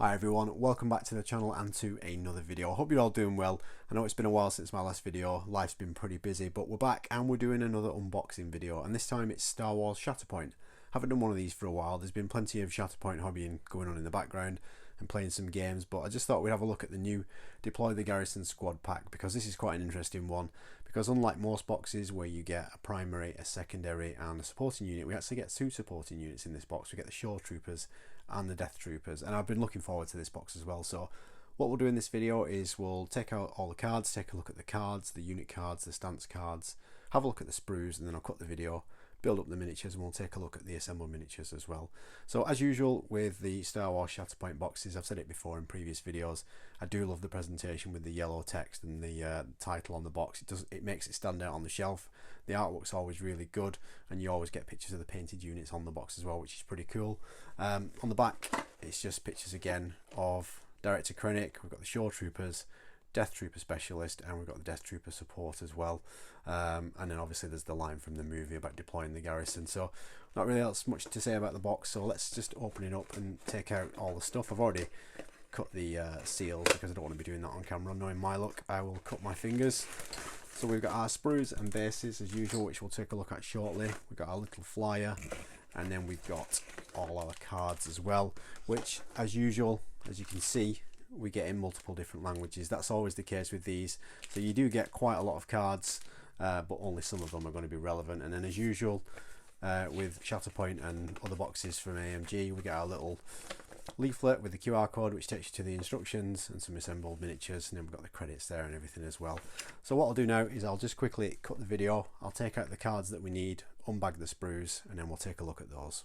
Hi everyone, welcome back to the channel and to another video. I hope you're all doing well. I know it's been a while since my last video, life's been pretty busy, but we're back and we're doing another unboxing video, and this time it's Star Wars Shatterpoint. Haven't done one of these for a while. There's been plenty of Shatterpoint hobbying going on in the background and playing some games, but I just thought we'd have a look at the new Deploy the Garrison Squad pack, because this is quite an interesting one, because unlike most boxes where you get a primary, a secondary and a supporting unit, we actually get two supporting units in this box. We get the Shoretroopers and the Death Troopers, and I've been looking forward to this box as well. So what we'll do in this video is we'll take out all the cards, take a look at the cards, the unit cards, the stance cards, have a look at the sprues, and then I'll cut the video, build up the miniatures, and we'll take a look at the assembled miniatures as well. So as usual with the Star Wars Shatterpoint boxes, I've said it before in previous videos, I do love the presentation with the yellow text and the title on the box. It makes it stand out on the shelf. The artwork's always really good, and you always get pictures of the painted units on the box as well, which is pretty cool. On the back it's just pictures again of Director Krennic. We've got the Shoretroopers, Death Trooper Specialist, and we've got the Death Trooper Support as well. And then obviously there's the line from the movie about deploying the garrison. So not really else much to say about the box, so let's just open it up and take out all the stuff. I've already cut the seals because I don't want to be doing that on camera. Knowing my luck, I will cut my fingers. So we've got our sprues and bases as usual, which we'll take a look at shortly. We've got our little flyer, and then we've got all our cards as well, which as usual, as you can see, we get in multiple different languages. That's always the case with these, so you do get quite a lot of cards, but only some of them are going to be relevant. And then as usual with Shatterpoint and other boxes from AMG, we get our little leaflet with the QR code which takes you to the instructions and some assembled miniatures, and then we've got the credits there and everything as well. So what I'll do now is I'll just quickly cut the video, I'll take out the cards that we need, unbag the sprues, and then we'll take a look at those.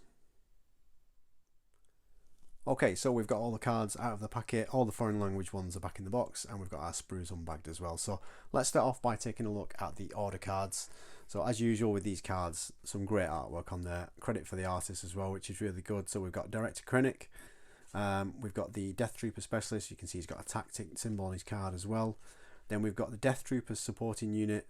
Okay, so we've got all the cards out of the packet, all the foreign language ones are back in the box, and we've got our sprues unbagged as well. So let's start off by taking a look at the order cards. So as usual with these cards, some great artwork on there, credit for the artist as well, which is really good. So we've got Director Krennic, we've got the Death Trooper Specialist. You can see he's got a tactic symbol on his card as well. Then we've got the Death Troopers supporting unit,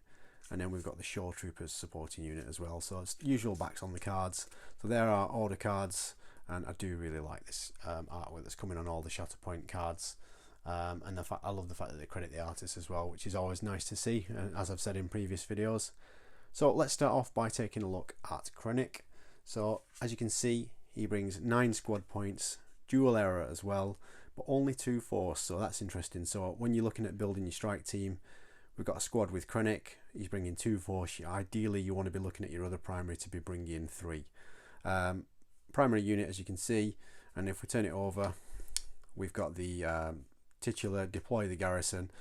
and then we've got the Shoretroopers supporting unit as well. So it's usual backs on the cards. So there are order cards, and I do really like this artwork that's coming on all the Shatterpoint cards. And I love the fact that they credit the artist as well, which is always nice to see, as I've said in previous videos. So let's start off by taking a look at Krennic. So as you can see, he brings 9 squad points, dual error as well, but only 2 force, so that's interesting. So when you're looking at building your strike team, we've got a squad with Krennic, he's bringing 2 force. Ideally you want to be looking at your other primary to be bringing 3. Primary unit, as you can see, and if we turn it over, we've got the titular Deploy the Garrison.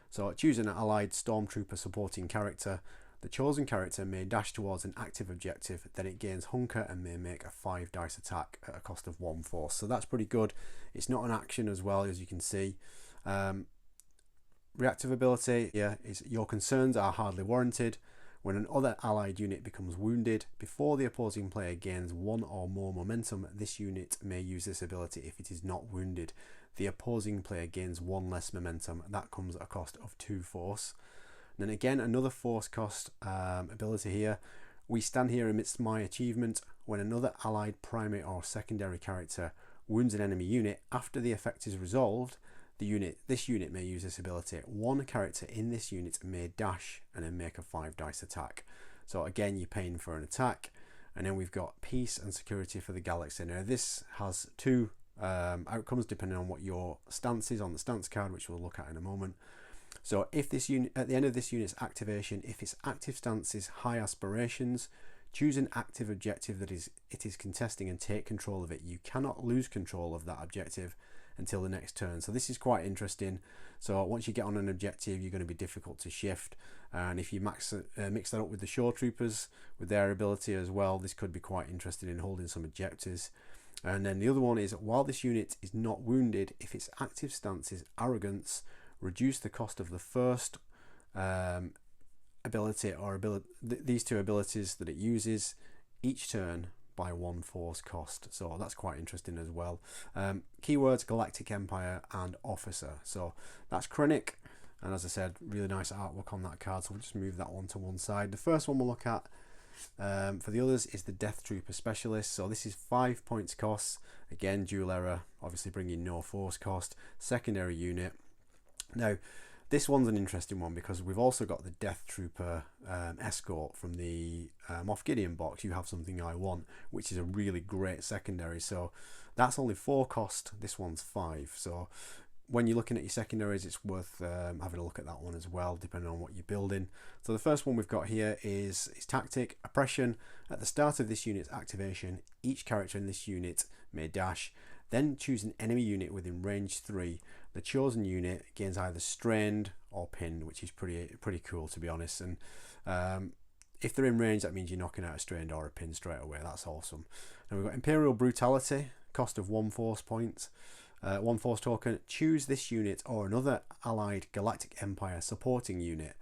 So choose an allied stormtrooper supporting character. The chosen character may dash towards an active objective, then it gains hunker and may make a 5 dice attack at a cost of 1 force. So that's pretty good. It's not an action as well, as you can see. Reactive ability, yeah, is your concerns are hardly warranted. When another allied unit becomes wounded before the opposing player gains 1 or more momentum, this unit may use this ability if it is not wounded. The opposing player gains 1 less momentum. That comes at a cost of 2 force. And then again, another force cost ability here. We stand here amidst my achievement. When another allied primary or secondary character wounds an enemy unit, after the effect is resolved, this unit may use this ability. 1 character in this unit may dash and then make a 5 dice attack. So again, you're paying for an attack. And then we've got peace and security for the galaxy. Now this has 2 outcomes depending on what your stance is on the stance card, which we'll look at in a moment. So if this unit, at the end of this unit's activation, if its active stance is high aspirations, choose an active objective that it is contesting and take control of it. You cannot lose control of that objective until the next turn. So this is quite interesting. So once you get on an objective, you're going to be difficult to shift, and if you mix that up with the Shoretroopers with their ability as well, this could be quite interesting in holding some objectives. And then the other one is, while this unit is not wounded, if its active stance is arrogance, reduce the cost of the first ability or these 2 abilities that it uses each turn by 1 force cost. So that's quite interesting as well. Keywords: Galactic Empire and Officer. So that's Krennic, and as I said, really nice artwork on that card, so we'll just move that one to one side. The first one we'll look at For the others is the Death Trooper Specialist. So this is 5 points cost. Again, dual error, obviously bringing no force cost. Secondary unit. Now, this one's an interesting one because we've also got the Death Trooper Escort from the Moff Gideon box. You Have Something I Want, which is a really great secondary. So that's only 4 cost. This one's 5. So when you're looking at your secondaries, it's worth having a look at that one as well, depending on what you're building. So the first one we've got here is Tactic Oppression. At the start of this unit's activation, each character in this unit may dash, then choose an enemy unit within range 3. The chosen unit gains either strained or pinned, which is pretty cool, to be honest. And if they're in range, that means you're knocking out a strained or a pin straight away. That's awesome. Now we've got Imperial Brutality, cost of 1 force point. 1 force token. Choose this unit or another allied Galactic Empire supporting unit.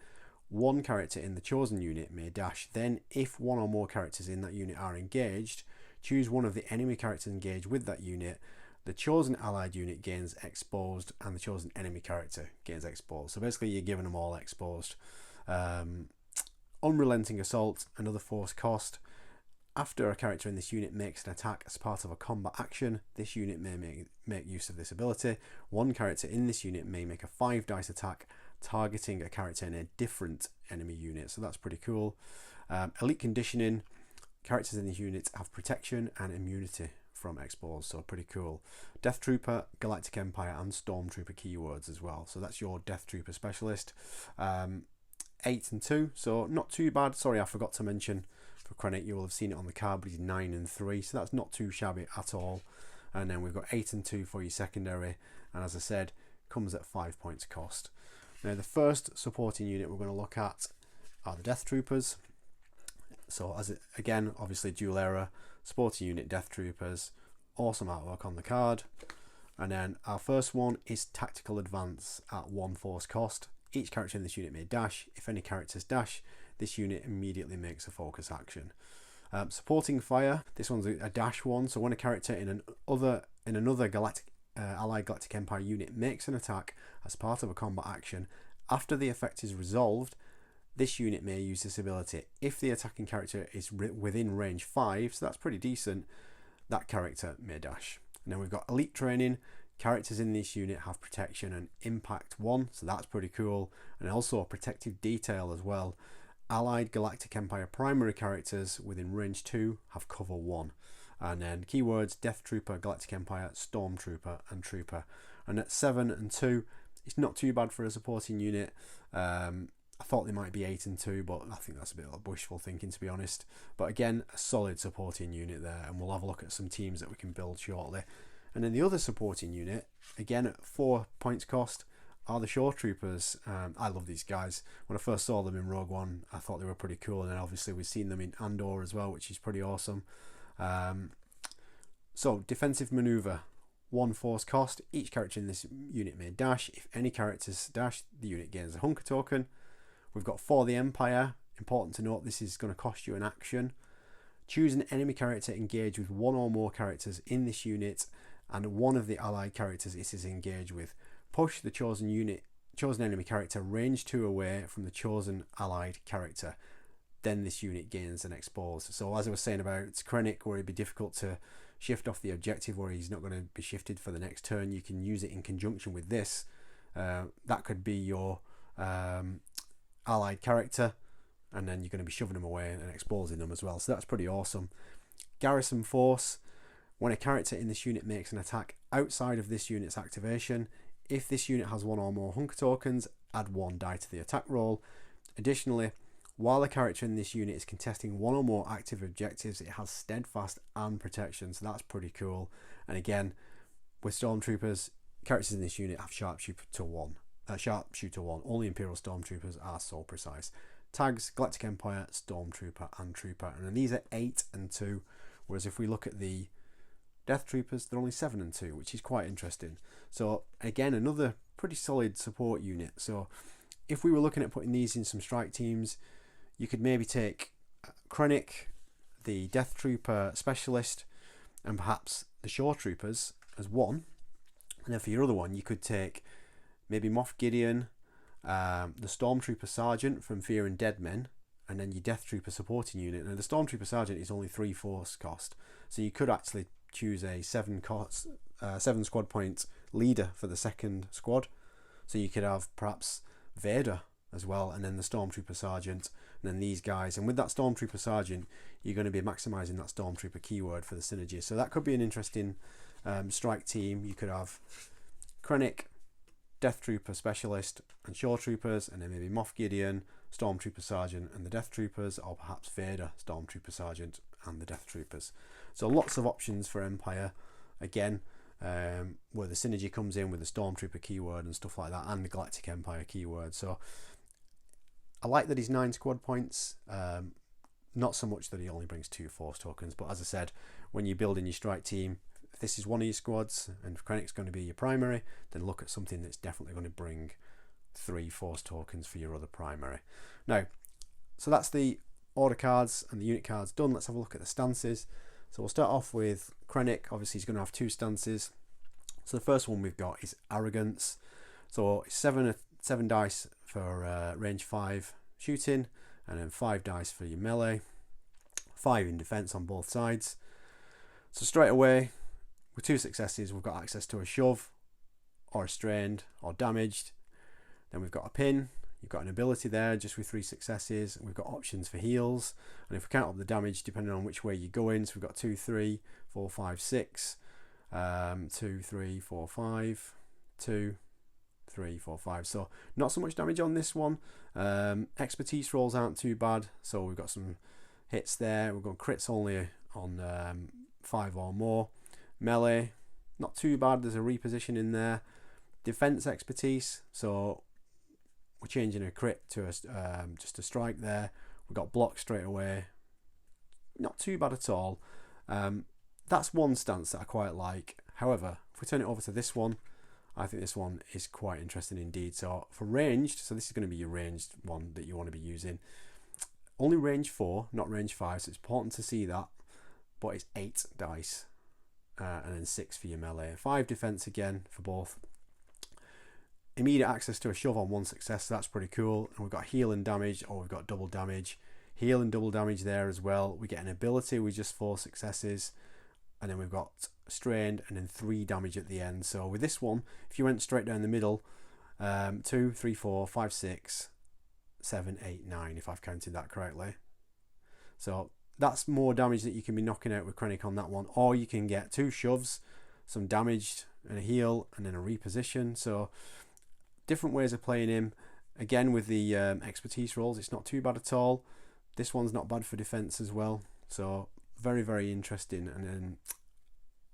1 character in the chosen unit may dash. Then, if 1 or more characters in that unit are engaged, choose one of the enemy characters engaged with that unit. The chosen allied unit gains exposed, and the chosen enemy character gains exposed. So basically, you're giving them all exposed. Unrelenting Assault, another force cost. After a character in this unit makes an attack as part of a combat action, this unit may make use of this ability. 1 character in this unit may make a 5 dice attack targeting a character in a different enemy unit. So that's pretty cool. Elite Conditioning. Characters in this unit have protection and immunity from expos, so pretty cool. Death Trooper, Galactic Empire, and Stormtrooper keywords as well. So that's your Death Trooper Specialist. 8 and 2, so not too bad. Sorry, I forgot to mention for Krennic, you will have seen it on the card, but he's 9 and 3, so that's not too shabby at all. And then we've got 8 and 2 for your secondary, and as I said, comes at 5 points cost. Now the first supporting unit we're going to look at are the Death Troopers. So again, obviously dual error, supporting unit Death Troopers, awesome artwork on the card. And then our first one is Tactical Advance at 1 force cost. Each character in this unit may dash. If any characters dash, this unit immediately makes a focus action. Supporting Fire, this one's a dash one, so when a character in another Galactic Allied Galactic Empire unit makes an attack as part of a combat action, after the effect is resolved, this unit may use this ability. If the attacking character is within range 5, so that's pretty decent, that character may dash. And then we've got Elite Training. Characters in this unit have protection and impact 1, so that's pretty cool, and also a protective detail as well. Allied Galactic Empire primary characters within range 2 have cover 1. And then keywords Death Trooper, Galactic Empire, Stormtrooper, and Trooper. And at 7 and 2, it's not too bad for a supporting unit. I thought they might be 8 and 2, but I think that's a bit of wishful thinking, to be honest. But again, a solid supporting unit there, and we'll have a look at some teams that we can build shortly. And then the other supporting unit, again at 4 points cost, are the Shoretroopers. I love these guys. When I first saw them in Rogue One, I thought they were pretty cool, and then obviously we've seen them in Andor as well, which is pretty awesome. So defensive maneuver, 1 force cost. Each character in this unit may dash. If any characters dash, the unit gains a hunker token. We've got For the Empire. Important to note, this is going to cost you an action. Choose an enemy character engaged with 1 or more characters in this unit, and one of the allied characters it is engaged with. Push the chosen enemy character range 2 away from the chosen allied character. Then this unit gains an expose. So as I was saying about Krennic, where it'd be difficult to shift off the objective, where he's not going to be shifted for the next turn, you can use it in conjunction with this. That could be your allied character, and then you're going to be shoving them away and exposing them as well. So that's pretty awesome. Garrison Force. When a character in this unit makes an attack outside of this unit's activation, if this unit has 1 or more hunker tokens, add 1 die to the attack roll. Additionally, while a character in this unit is contesting 1 or more active objectives, it has steadfast and protection, so that's pretty cool. And again, with Stormtroopers, characters in this unit have sharpshooter 1. Only Imperial Stormtroopers are so precise. Tags, Galactic Empire, Stormtrooper, and Trooper. And then these are 8 and 2, whereas if we look at the Death Troopers, they're only 7 and 2, which is quite interesting. So again, another pretty solid support unit. So if we were looking at putting these in some strike teams, you could maybe take Krennic, the Death Trooper Specialist, and perhaps the Shoretroopers as one. And then for your other one, you could take maybe Moff Gideon, the Stormtrooper Sergeant from Fear and Dead Men, and then your Death Trooper supporting unit. Now the Stormtrooper Sergeant is only 3 force cost, so you could actually choose a 7 squad point leader for the second squad. So you could have perhaps Vader as well, and then the Stormtrooper Sergeant, and then these guys. And with that Stormtrooper Sergeant, you're going to be maximising that Stormtrooper keyword for the synergy. So that could be an interesting strike team. You could have Krennic, Death Trooper Specialist and Shoretroopers, and then maybe Moff Gideon, Stormtrooper Sergeant and the Death Troopers, or perhaps Vader, Stormtrooper Sergeant and the Death Troopers. So lots of options for Empire, again, where the synergy comes in with the Stormtrooper keyword and stuff like that, and the Galactic Empire keyword. So I like that he's 9 squad points, not so much that he only brings 2 force tokens, but as I said, when you're building your strike team, if this is one of your squads and Krennic's going to be your primary, then look at something that's definitely going to bring 3 force tokens for your other primary. Now, so that's the order cards and the unit cards done. Let's have a look at the stances. So we'll start off with Krennic. Obviously he's going to have 2 stances. So the first one we've got is Arrogance. So 7 dice for range 5 shooting, and then 5 dice for your melee, 5 in defense on both sides. So straight away, with 2 successes, we've got access to a shove, or a strained, or damaged. Then we've got a pin. You've got an ability there just with 3 successes. We've got options for heals, and if we count up the damage depending on which way you go in, so we've got 2, 3, 4, 5, 6, 2, 3, 4, 5, 2, 3, 4, 5. So not so much damage on this one. Expertise rolls aren't too bad, so we've got some hits there. We've got crits only on 5 or more. Melee, not too bad. There's a reposition in there. Defense expertise, so we're changing a crit to just a strike there. We've got block straight away. Not too bad at all. That's one stance that I quite like. However, if we turn it over to this one, I think this one is quite interesting indeed. So for ranged, so this is going to be your ranged one that you want to be using. Only range 4, not range 5, so it's important to see that. But it's 8 dice. And then 6 for your melee. 5 defense again for both. Immediate access to a shove on 1 success, so that's pretty cool. And we've got heal and damage, or we've got double damage. Heal and double damage there as well. We get an ability with just 4 successes. And then we've got strained and then 3 damage at the end. So with this one, if you went straight down the middle, 2, 3, 4, 5, 6, 7, 8, 9, if I've counted that correctly. So that's more damage that you can be knocking out with Krennic on that one. Or you can get 2 shoves, some damage and a heal, and then a reposition. So different ways of playing him. Again, with the expertise rolls, it's not too bad at all. This one's not bad for defense as well. So very, very interesting. And then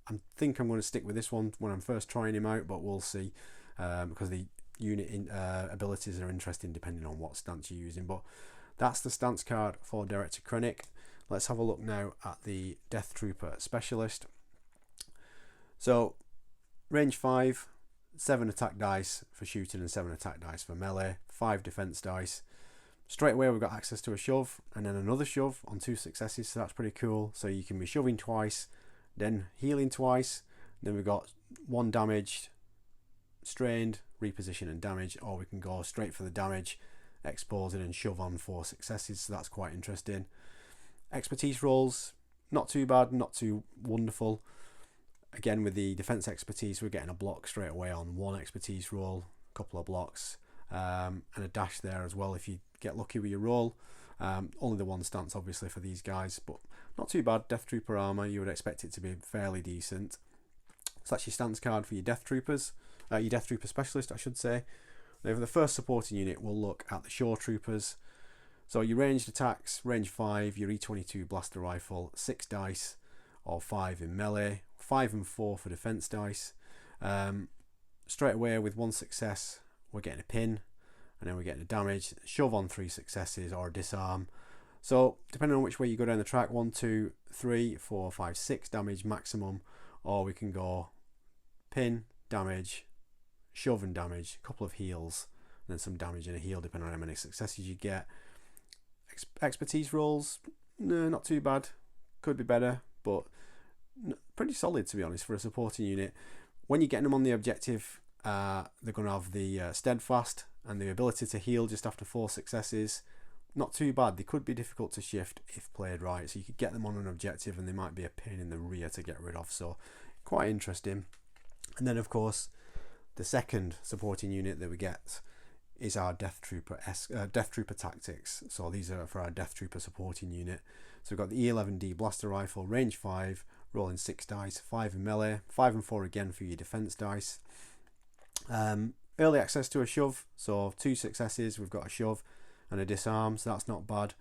I think I'm going to stick with this one when I'm first trying him out, but we'll see, because the unit abilities are interesting depending on what stance you're using. But that's the stance card for Director Krennic. Let's have a look now at the Death Trooper Specialist. So range 5, 7 attack dice for shooting and 7 attack dice for melee, 5 defense dice. Straight away we've got access to a shove and then another shove on 2 successes, so that's pretty cool. So you can be shoving twice, then healing twice, then we've got 1 damaged, strained, reposition and damage, or we can go straight for the damage, exposing and shove on 4 successes, so that's quite interesting. Expertise rolls, not too bad, not too wonderful. Again, with the defense expertise, we're getting a block straight away on 1 expertise roll, a couple of blocks, and a dash there as well if you get lucky with your roll. Only the 1 stance obviously for these guys, but not too bad. Death Trooper armor, you would expect it to be fairly decent. So that's your stance card for your Death Troopers, your Death Trooper Specialist I should say. Now for the first supporting unit, we'll look at the Shoretroopers. So your ranged attacks, range 5, your E22 blaster rifle, 6 dice, or 5 in melee, 5 and 4 for defense dice. Straight away with 1 success, we're getting a pin, and then we're getting a damage, shove on 3 successes, or a disarm. So depending on which way you go down the track, 1, 2, 3, 4, 5, 6 damage maximum, or we can go pin, damage, shove and damage, a couple of heals, and then some damage and a heal depending on how many successes you get. Expertise rolls, no, not too bad, could be better, but pretty solid to be honest for a supporting unit. When you're getting them on the objective, they're going to have the steadfast and the ability to heal just after 4 successes. not too bad. They could be difficult to shift if played right, so you could get them on an objective and they might be a pain in the rear to get rid of, so quite interesting. And then of course the second supporting unit that we get is our Death Trooper tactics. So these are for our Death Trooper supporting unit. So we've got the E11D blaster rifle, range 5, rolling 6 dice, 5 in melee, 5 and 4 again for your defense dice. Early access to a shove, so 2 successes, we've got a shove and a disarm, so that's not bad.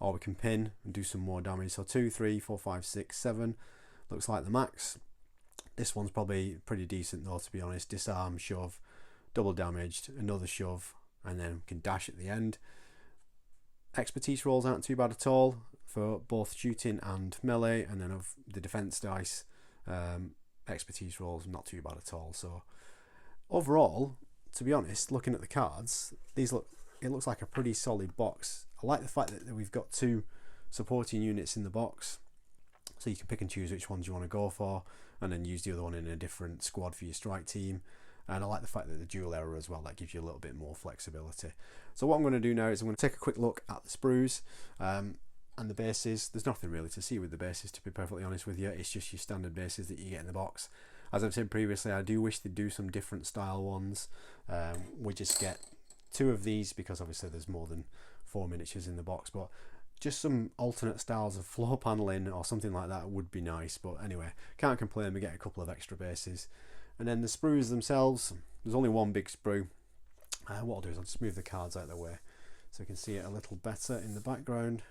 Or we can pin and do some more damage, so 2, 3, 4, 5, 6, 7 looks like the max. This one's probably pretty decent though, to be honest. Disarm, shove, double damaged, another shove, and then we can dash at the end. Expertise rolls aren't too bad at all for both shooting and melee, and then of the defense dice, expertise rolls not too bad at all. So overall, to be honest, looking at the cards, it looks like a pretty solid box. I like the fact that we've got 2 supporting units in the box, so you can pick and choose which ones you want to go for, and then use the other one in a different squad for your strike team. And I like the fact that the dual error as well, that gives you a little bit more flexibility. So what I'm going to do now is I'm going to take a quick look at the sprues and the bases. There's nothing really to see with the bases, to be perfectly honest with you. It's just your standard bases that you get in the box. As I've said previously, I do wish they'd do some different style ones. We just get 2 of these because obviously there's more than 4 miniatures in the box, but just some alternate styles of floor paneling or something like that would be nice. But anyway, can't complain, we get a couple of extra bases. And then the sprues themselves, there's only one big sprue. What I'll do is I'll just move the cards out of the way so you can see it a little better in the background.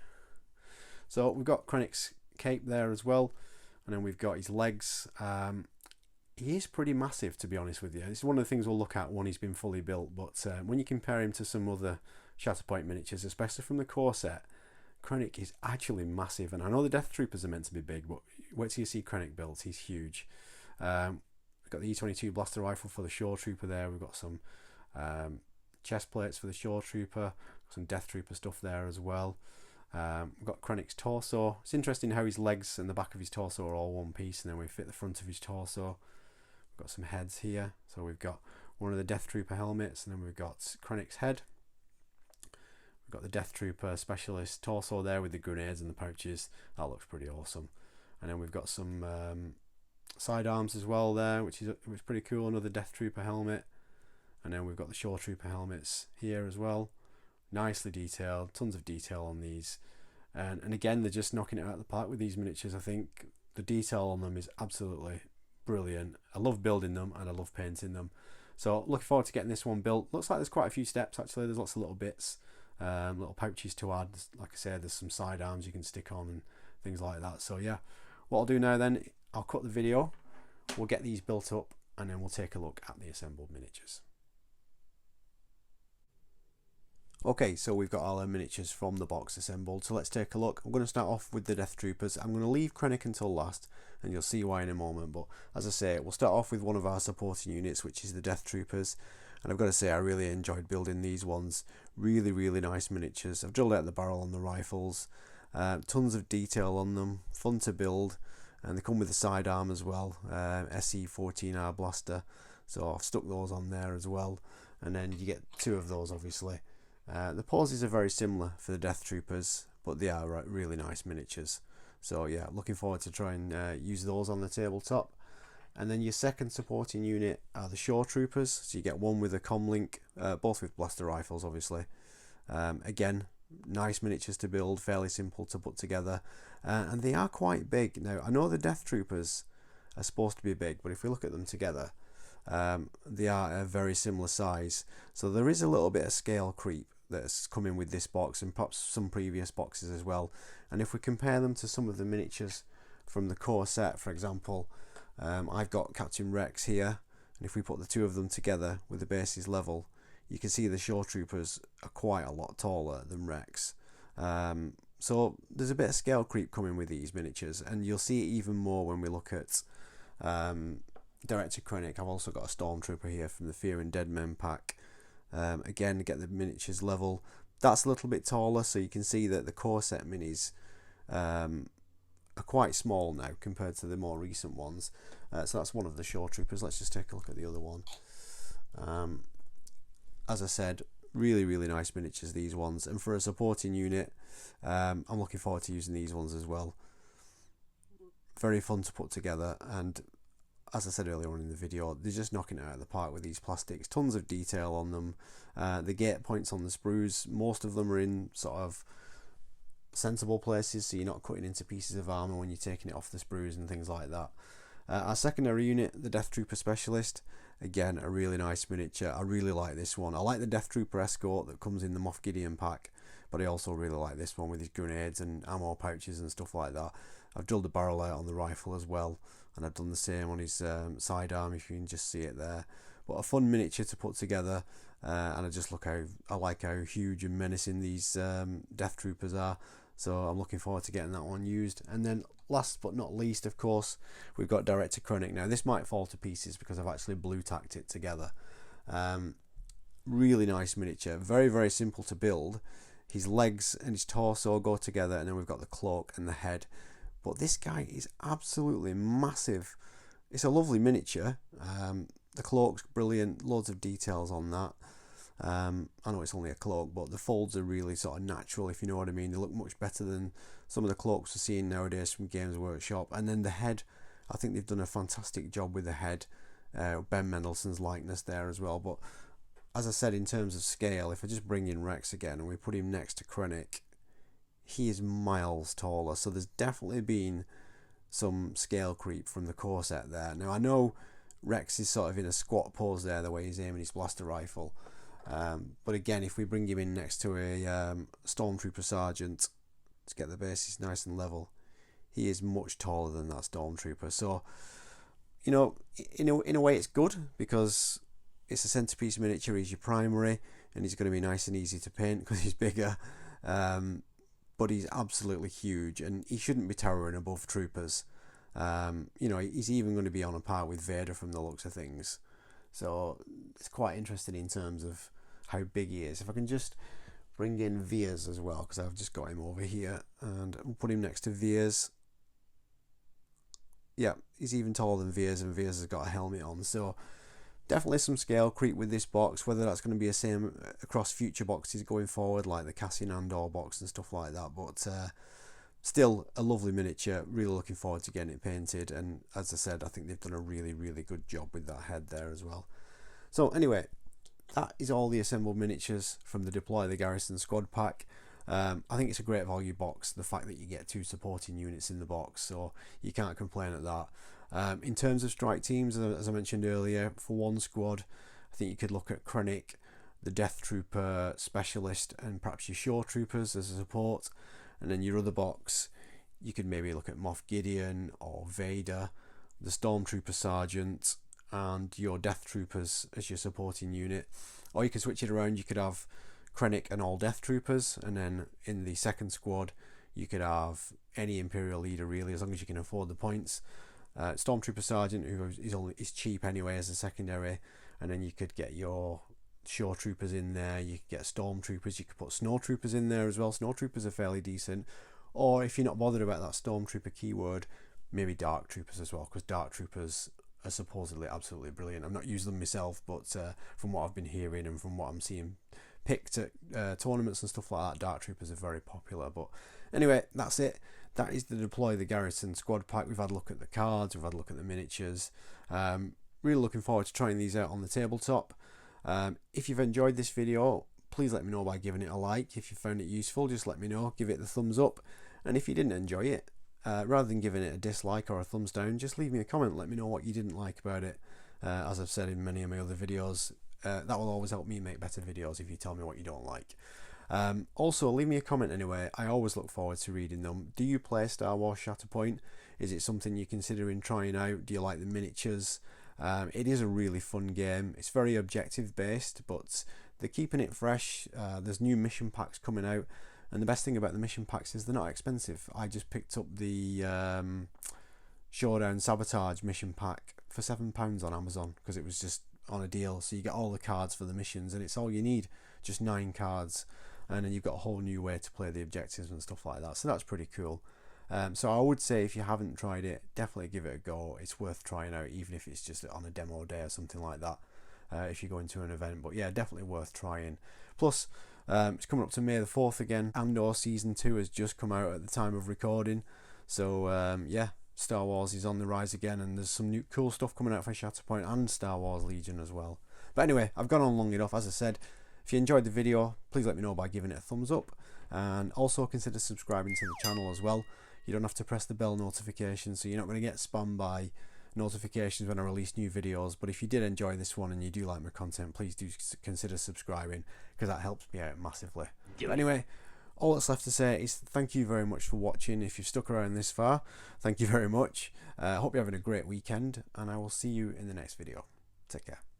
So we've got Krennic's cape there as well, and then we've got his legs. He is pretty massive, to be honest with you. This is one of the things we'll look at when he's been fully built, but when you compare him to some other Shatterpoint miniatures, especially from the core set, Krennic is actually massive. And I know the Death Troopers are meant to be big, but wait till you see Krennic built, he's huge. We've got the E22 blaster rifle for the Shoretrooper there. We've got some chest plates for the Shoretrooper, some Death Trooper stuff there as well. We've got Krennic's torso. It's interesting how his legs and the back of his torso are all one piece, and then we fit the front of his torso. We've got some heads here. So we've got one of the Death Trooper helmets, and then we've got Krennic's head. We've got the Death Trooper specialist torso there with the grenades and the pouches. That looks pretty awesome. And then we've got some sidearms as well there, which is pretty cool. Another Death Trooper helmet, and then we've got the Shoretrooper helmets here as well, nicely detailed, tons of detail on these, and again they're just knocking it out of the park with these miniatures. I think the detail on them is absolutely brilliant. I love building them and I love painting them, so looking forward to getting this one built. Looks like there's quite a few steps actually. There's lots of little bits, little pouches to add. Like I said, there's some sidearms you can stick on and things like that. So yeah, what I'll do now then, I'll cut the video, we'll get these built up, and then we'll take a look at the assembled miniatures. Okay, so we've got all our miniatures from the box assembled, so let's take a look. I'm going to start off with the Death Troopers. I'm going to leave Krennic until last, and you'll see why in a moment, but as I say, we'll start off with one of our supporting units, which is the Death Troopers, and I've got to say I really enjoyed building these ones. Really nice miniatures. I've drilled out the barrel on the rifles, tons of detail on them, fun to build, and they come with a sidearm as well, SE14R blaster, so I've stuck those on there as well, and then you get 2 of those obviously. The poses are very similar for the Death Troopers, but they are really nice miniatures. So yeah, looking forward to trying use those on the tabletop. And then your second supporting unit are the Shoretroopers. So you get one with a comlink, both with blaster rifles obviously. Again, nice miniatures to build, fairly simple to put together, and they are quite big. Now I know the Death Troopers are supposed to be big, but if we look at them together, they are a very similar size, so there is a little bit of scale creep that's coming with this box and perhaps some previous boxes as well. And if we compare them to some of the miniatures from the core set, for example, I've got Captain Rex here, and if we put the 2 of them together with the bases level, you can see the Shoretroopers are quite a lot taller than Rex. So there's a bit of scale creep coming with these miniatures, and you'll see it even more when we look at Director Krennic. I've also got a Stormtrooper here from the Fear and Dead Men pack. Again, get the miniatures level. That's a little bit taller, so you can see that the core set minis are quite small now compared to the more recent ones. So that's one of the Shoretroopers. Let's just take a look at the other one. As I said, Really nice miniatures, these ones, and for a supporting unit, I'm looking forward to using these ones as well. Very fun to put together, and as I said earlier on in the video, they're just knocking it out of the park with these plastics. Tons of detail on them. The gate points on the sprues, most of them are in sort of sensible places, so you're not cutting into pieces of armour when you're taking it off the sprues and things like that. Our secondary unit, the Death Trooper Specialist, again a really nice miniature. I really like this one. I like the Death Trooper Escort that comes in the Moff Gideon pack, but I also really like this one with his grenades and ammo pouches and stuff like that. I've drilled a barrel out on the rifle as well, and I've done the same on his sidearm, if you can just see it there. But a fun miniature to put together, and I like how huge and menacing these Death Troopers are. So I'm looking forward to getting that one used. And then last but not least, of course, we've got Director Krennic. Now this might fall to pieces because I've actually blue tacked it together. Really nice miniature, very simple to build. His legs and his torso go together, and then we've got the cloak and the head. But this guy is absolutely massive. It's a lovely miniature. The cloak's brilliant, loads of details on that. I know it's only a cloak, but the folds are really sort of natural, if you know what I mean. They look much better than some of the cloaks we're seeing nowadays from Games Workshop. And then the head, I think they've done a fantastic job with the head. Ben Mendelsohn's likeness there as well. But as I said, in terms of scale, if I just bring in Rex again and we put him next to Krennic, he is miles taller. So there's definitely been some scale creep from the core set there. Now I know Rex is sort of in a squat pose there, the way he's aiming his blaster rifle. But again, if we bring him in next to a Stormtrooper Sergeant to get the bases nice and level, he is much taller than that Stormtrooper. So, you know, in a way it's good because it's a centerpiece miniature. He's your primary, and he's going to be nice and easy to paint because he's bigger. But he's absolutely huge, and he shouldn't be towering above troopers. You know, he's even going to be on a par with Vader from the looks of things. So it's quite interesting in terms of how big he is. If I can just bring in Veers as well, because I've just got him over here, and we'll put him next to Veers. Yeah, he's even taller than Veers, and Veers has got a helmet on. So definitely some scale creep with this box. Whether that's going to be the same across future boxes going forward, like the Cassian Andor box and stuff like that. But still a lovely miniature. Really looking forward to getting it painted. And as I said, I think they've done a really good job with that head there as well. So anyway, that is all the assembled miniatures from the Deploy the Garrison Squad pack. I think it's a great value box, the fact that you get 2 supporting units in the box, so you can't complain at that. In terms of strike teams, as I mentioned earlier, for one squad, I think you could look at Krennic, the Death Trooper Specialist, and perhaps your Shoretroopers as a support. And then your other box, you could maybe look at Moff Gideon or Vader, the Stormtrooper Sergeant, and your Death Troopers as your supporting unit. Or you could switch it around, you could have Krennic and all Death Troopers, and then in the second squad you could have any Imperial leader really, as long as you can afford the points. Stormtrooper Sergeant, who is cheap anyway as a secondary, and then you could get your Shoretroopers in there, you could get Stormtroopers, you could put Snowtroopers in there as well. Snowtroopers are fairly decent. Or if you're not bothered about that Stormtrooper keyword, maybe Dark Troopers as well, because Dark Troopers are supposedly absolutely brilliant. I've not used them myself, but from what I've been hearing and from what I'm seeing picked at tournaments and stuff like that, Dark Troopers are very popular. But anyway, that's it. That is the Deploy the Garrison Squad pack. We've had a look at the cards, we've had a look at the miniatures. Really looking forward to trying these out on the tabletop. If you've enjoyed this video, please let me know by giving it a like. If you found it useful, just let me know, give it the thumbs up. And if you didn't enjoy it, rather than giving it a dislike or a thumbs down, just leave me a comment, let me know what you didn't like about it. As I've said in many of my other videos, that will always help me make better videos if you tell me what you don't like. Also, leave me a comment anyway. I always look forward to reading them. Do you play Star Wars Shatterpoint? Is it something you're considering trying out? Do you like the miniatures? It is a really fun game. It's very objective based, but they're keeping it fresh. There's new mission packs coming out, and the best thing about the mission packs is they're not expensive. I just picked up the Showdown Sabotage mission pack for £7 on Amazon because it was just on a deal. So you get all the cards for the missions, and it's all you need, just 9 cards, and then you've got a whole new way to play the objectives and stuff like that. So that's pretty cool. So I would say if you haven't tried it, definitely give it a go. It's worth trying out, even if it's just on a demo day or something like that. if you go into an event. But yeah, definitely worth trying. Plus, it's coming up to May the 4th again. Andor Season 2 has just come out at the time of recording. So yeah, Star Wars is on the rise again, and there's some new cool stuff coming out for Shatterpoint and Star Wars Legion as well. But anyway, I've gone on long enough. As I said, if you enjoyed the video, please let me know by giving it a thumbs up, and also consider subscribing to the channel as well. You don't have to press the bell notification, so you're not going to get spammed by notifications when I release new videos. But if you did enjoy this one and you do like my content, please do consider subscribing, because that helps me out massively. But anyway, all that's left to say is thank you very much for watching. If you've stuck around this far, thank you very much. I hope you're having a great weekend, and I will see you in the next video. Take care.